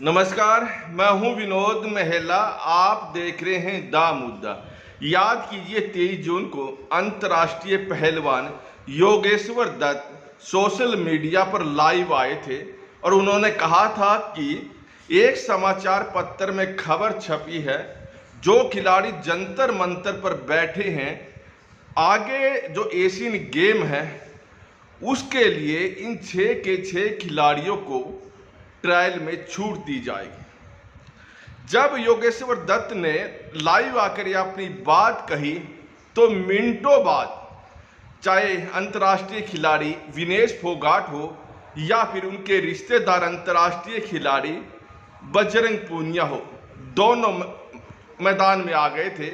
नमस्कार, मैं हूं विनोद मेहला। आप देख रहे हैं दा मुद्दा। याद कीजिए 23 जून को अंतर्राष्ट्रीय पहलवान योगेश्वर दत्त सोशल मीडिया पर लाइव आए थे और उन्होंने कहा था कि एक समाचार पत्र में खबर छपी है, जो खिलाड़ी जंतर मंतर पर बैठे हैं, आगे जो एशियन गेम है उसके लिए इन 6 के 6 खिलाड़ियों को ट्रायल में छूट दी जाएगी। जब योगेश्वर दत्त ने लाइव आकर यह अपनी बात कही तो मिनटों बाद, चाहे अंतर्राष्ट्रीय खिलाड़ी विनेश फोगाट हो या फिर उनके रिश्तेदार अंतर्राष्ट्रीय खिलाड़ी बजरंग पूनिया हो, दोनों मैदान में आ गए थे।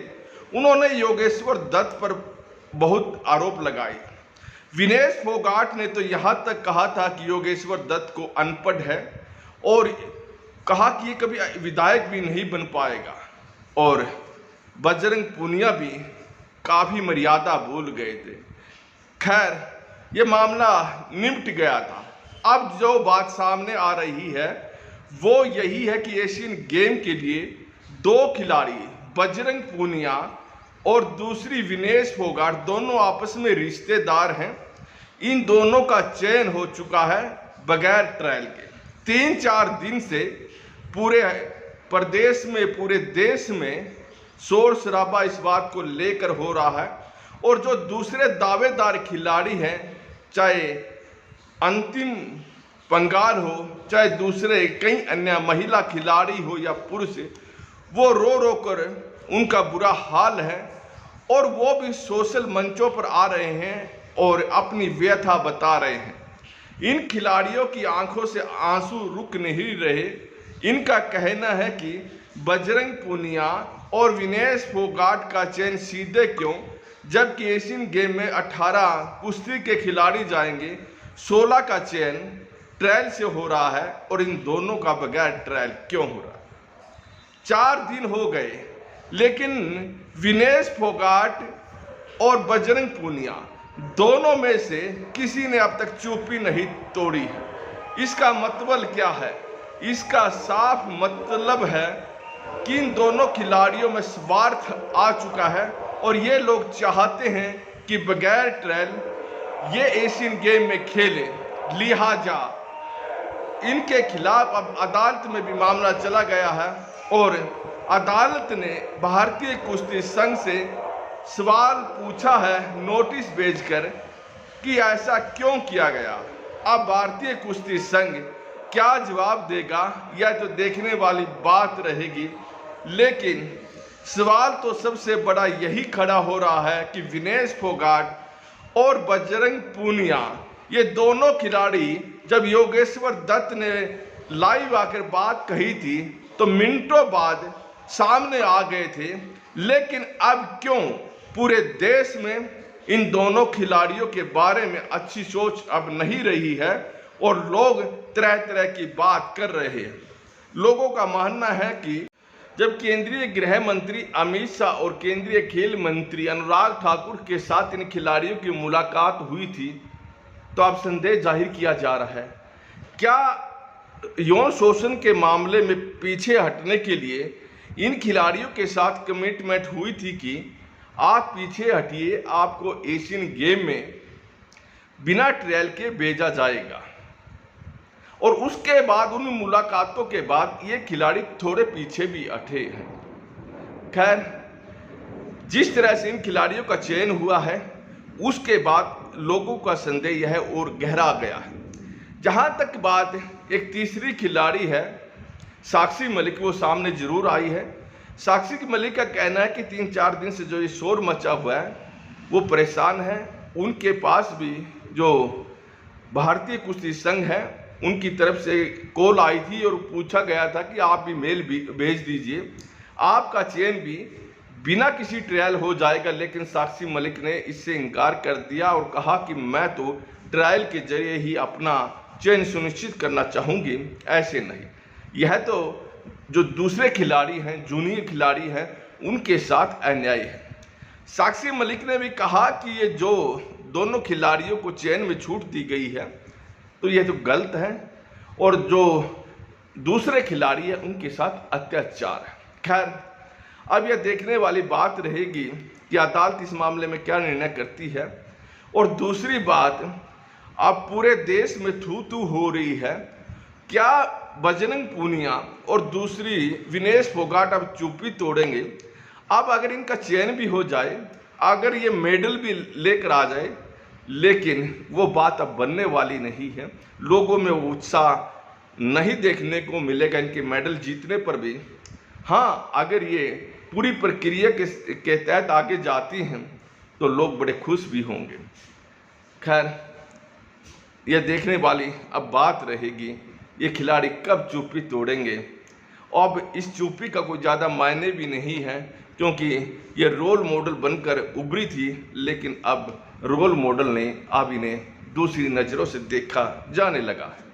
उन्होंने योगेश्वर दत्त पर बहुत आरोप लगाए। विनेश फोगाट ने तो यहाँ तक कहा था कि योगेश्वर दत्त को अनपढ़ है और कहा कि ये कभी विधायक भी नहीं बन पाएगा, और बजरंग पूनिया भी काफ़ी मर्यादा भूल गए थे। खैर, ये मामला निपट गया था। अब जो बात सामने आ रही है वो यही है कि एशियन गेम के लिए 2 खिलाड़ी बजरंग पूनिया और दूसरी विनेश फोगाट दोनों आपस में रिश्तेदार हैं। इन दोनों का चयन हो चुका है बगैर ट्रायल के। 3-4 दिन से पूरे प्रदेश में, पूरे देश में शोर शराबा इस बात को लेकर हो रहा है, और जो दूसरे दावेदार खिलाड़ी हैं, चाहे अंतिम पंगाल हो, चाहे दूसरे कई अन्य महिला खिलाड़ी हो या पुरुष, वो रो रो कर उनका बुरा हाल है, और वो भी सोशल मंचों पर आ रहे हैं और अपनी व्यथा बता रहे हैं। इन खिलाड़ियों की आंखों से आंसू रुक नहीं रहे। इनका कहना है कि बजरंग पूनिया और विनेश फोगाट का चयन सीधे क्यों, जबकि एशियन गेम में 18 कुश्ती के खिलाड़ी जाएंगे, 16 का चयन ट्रायल से हो रहा है और इन दोनों का बगैर ट्रायल क्यों हो रहा है। 4 दिन हो गए, लेकिन विनेश फोगाट और बजरंग पूनिया दोनों में से किसी ने अब तक चुप्पी नहीं तोड़ी है। इसका मतलब क्या है? इसका साफ मतलब है कि इन दोनों खिलाड़ियों में स्वार्थ आ चुका है और ये लोग चाहते हैं कि बगैर ट्रायल ये एशियन गेम में खेलें। लिहाजा इनके खिलाफ अब अदालत में भी मामला चला गया है और अदालत ने भारतीय कुश्ती संघ से सवाल पूछा है नोटिस भेजकर कि ऐसा क्यों किया गया। अब भारतीय कुश्ती संघ क्या जवाब देगा यह तो देखने वाली बात रहेगी, लेकिन सवाल तो सबसे बड़ा यही खड़ा हो रहा है कि विनेश फोगाट और बजरंग पूनिया, ये दोनों खिलाड़ी जब योगेश्वर दत्त ने लाइव आकर बात कही थी तो मिनटों बाद सामने आ गए थे, लेकिन अब क्यों पूरे देश में इन दोनों खिलाड़ियों के बारे में अच्छी सोच अब नहीं रही है और लोग तरह तरह की बात कर रहे हैं। लोगों का मानना है कि जब केंद्रीय गृह मंत्री अमित शाह और केंद्रीय खेल मंत्री अनुराग ठाकुर के साथ इन खिलाड़ियों की मुलाकात हुई थी, तो अब संदेह जाहिर किया जा रहा है, क्या यौन शोषण के मामले में पीछे हटने के लिए इन खिलाड़ियों के साथ कमिटमेंट हुई थी कि आप पीछे हटिए, आपको एशियन गेम में बिना ट्रायल के भेजा जाएगा। और उसके बाद उन मुलाकातों के बाद ये खिलाड़ी थोड़े पीछे भी हटे हैं। खैर, जिस तरह से इन खिलाड़ियों का चयन हुआ है उसके बाद लोगों का संदेह यह और गहरा गया है। जहां तक बात एक तीसरी खिलाड़ी है साक्षी मलिक, वो सामने जरूर आई है। साक्षी मलिक का कहना है कि 3-4 दिन से जो ये शोर मचा हुआ है वो परेशान है। उनके पास भी जो भारतीय कुश्ती संघ है उनकी तरफ से कॉल आई थी और पूछा गया था कि आप भी मेल भी भेज दीजिए, आपका चयन भी बिना किसी ट्रायल हो जाएगा। लेकिन साक्षी मलिक ने इससे इनकार कर दिया और कहा कि मैं तो ट्रायल के जरिए ही अपना चयन सुनिश्चित करना चाहूँगी, ऐसे नहीं। यह तो जो दूसरे खिलाड़ी हैं, जूनियर खिलाड़ी हैं, उनके साथ अन्याय है। साक्षी मलिक ने भी कहा कि ये जो दोनों खिलाड़ियों को चयन में छूट दी गई है तो यह तो गलत है, और जो दूसरे खिलाड़ी है उनके साथ अत्याचार है। खैर, अब यह देखने वाली बात रहेगी कि अदालत इस मामले में क्या निर्णय करती है। और दूसरी बात, अब पूरे देश में थू थू हो रही है, क्या बजरंग पूनिया और दूसरी विनेश फोगाट अब चुप्पी तोड़ेंगे। अब अगर इनका चयन भी हो जाए, अगर ये मेडल भी लेकर आ जाए, लेकिन वो बात अब बनने वाली नहीं है। लोगों में वो उत्साह नहीं देखने को मिलेगा इनके मेडल जीतने पर भी। हाँ, अगर ये पूरी प्रक्रिया के तहत आगे जाती हैं तो लोग बड़े खुश भी होंगे। खैर, यह देखने वाली अब बात रहेगी ये खिलाड़ी कब चुप्पी तोड़ेंगे। अब इस चुप्पी का कोई ज़्यादा मायने भी नहीं है, क्योंकि ये रोल मॉडल बनकर उभरी थी, लेकिन अब रोल मॉडल ने अब इन्हें दूसरी नज़रों से देखा जाने लगा है।